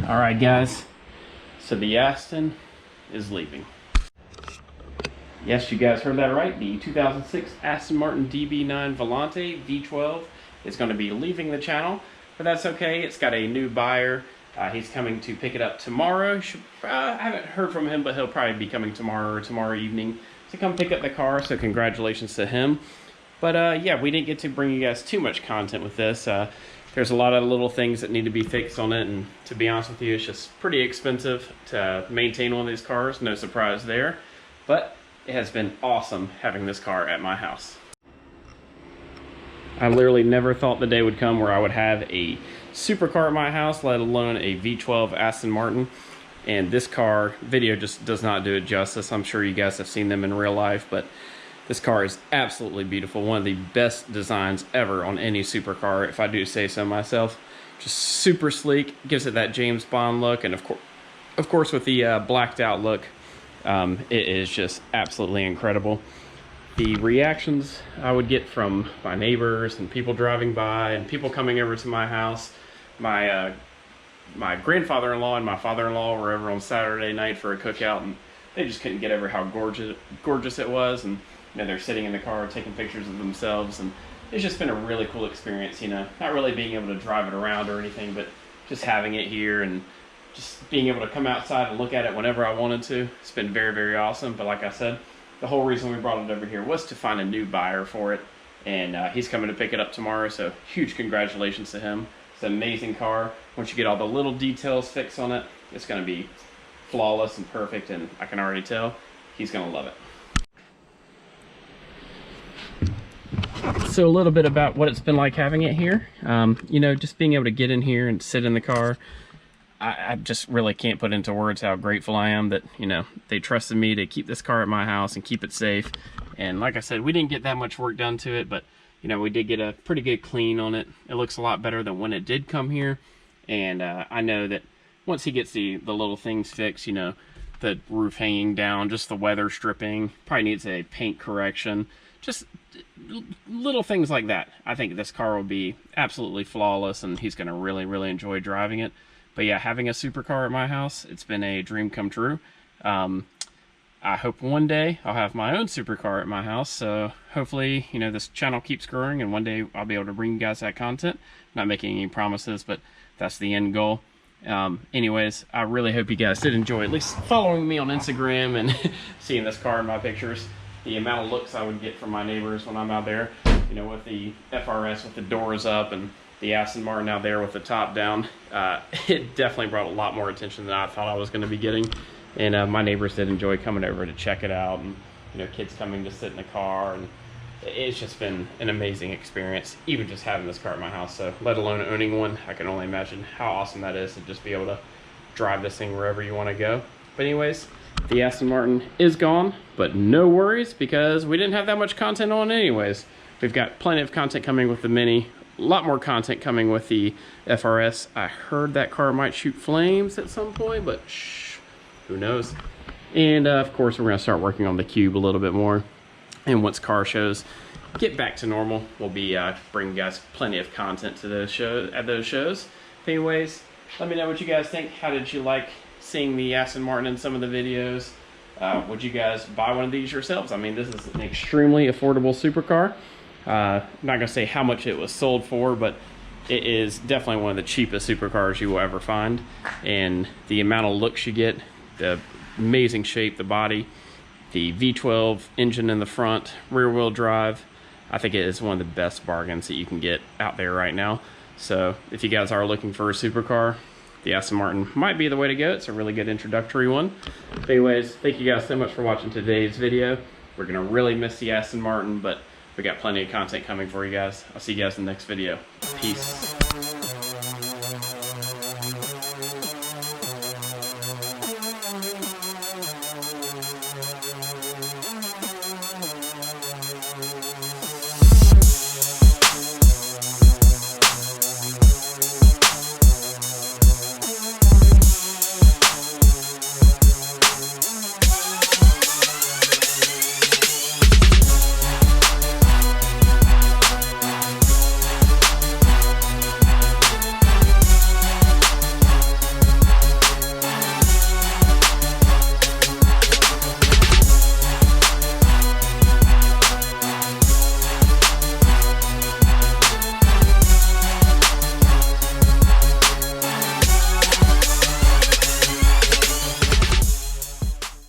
All right, guys. So the Aston is leaving. Yes, you guys heard that right. The 2006 Aston Martin DB9 V12 is going to be leaving the channel, but that's okay. It's got a new buyer. He's coming to pick it up tomorrow. I haven't heard from him, but he'll probably be coming tomorrow or tomorrow evening to come pick up the car, so congratulations to him. But yeah, we didn't get to bring you guys too much content with this. There's a lot of little things that need to be fixed on it, and to be honest with you, it's just pretty expensive to maintain one of these cars. No surprise there, but it has been awesome having this car at my house. I literally never thought the day would come where I would have a supercar at my house, let alone a V12 Aston Martin. And this car, video just does not do it justice. I'm sure you guys have seen them in real life, but this car is absolutely beautiful. One of the best designs ever on any supercar, if I do say so myself. Just super sleek, gives it that James Bond look, and of course with the blacked out look, it is just absolutely incredible. The reactions I would get from my neighbors and people driving by and people coming over to my house. My grandfather-in-law and my father-in-law were over on Saturday night for a cookout, and they just couldn't get over how gorgeous it was. And you know, they're sitting in the car taking pictures of themselves, and it's just been a really cool experience. You know, not really being able to drive it around or anything, but just having it here and just being able to come outside and look at it whenever I wanted to. It's been very, very awesome. But like I said, the whole reason we brought it over here was to find a new buyer for it, and he's coming to pick it up tomorrow, so huge congratulations to him. It's an amazing car. Once you get all the little details fixed on it, it's going to be flawless and perfect, and I can already tell he's going to love it. So a little bit about what it's been like having it here. You know, just being able to get in here and sit in the car. I just really can't put into words how grateful I am that, you know, they trusted me to keep this car at my house and keep it safe. And like I said, we didn't get that much work done to it, but, you know, we did get a pretty good clean on it. It looks a lot better than when it did come here. And I know that once he gets the little things fixed, you know, the roof hanging down, just the weather stripping, probably needs a paint correction, just little things like that. I think this car will be absolutely flawless, and he's going to really, really enjoy driving it. But yeah, having a supercar at my house, it's been a dream come true. I hope one day I'll have my own supercar at my house. So hopefully, you know, this channel keeps growing, and one day I'll be able to bring you guys that content. Not making any promises, but that's the end goal. Anyways, I really hope you guys did enjoy at least following me on Instagram and seeing this car in my pictures. The amount of looks I would get from my neighbors when I'm out there, you know, with the FRS with the doors up and the Aston Martin out there with the top down, it definitely brought a lot more attention than I thought I was going to be getting. And my neighbors did enjoy coming over to check it out, and you know, kids coming to sit in the car, and it's just been an amazing experience, even just having this car at my house. So let alone owning one, I can only imagine how awesome that is to just be able to drive this thing wherever you want to go. But anyways, the Aston Martin is gone, but no worries, because we didn't have that much content on it anyways. We've got plenty of content coming with the Mini, a lot more content coming with the FRS. I heard that car might shoot flames at some point, but shh, who knows. And of course, we're going to start working on the Cube a little bit more. And once car shows get back to normal, we'll be bringing you guys plenty of content to those shows. But anyways, let me know what you guys think. How did you like seeing the Aston Martin in some of the videos? Would you guys buy one of these yourselves? I mean, this is an extremely affordable supercar. I'm not gonna say how much it was sold for, but it is definitely one of the cheapest supercars you will ever find. And the amount of looks you get, the amazing shape, the body, the V12 engine in the front, rear wheel drive, I think it is one of the best bargains that you can get out there right now. So if you guys are looking for a supercar, the Aston Martin might be the way to go. It's a really good introductory one. But anyways, thank you guys so much for watching today's video. We're gonna really miss the Aston Martin, but we got plenty of content coming for you guys. I'll see you guys in the next video. Peace.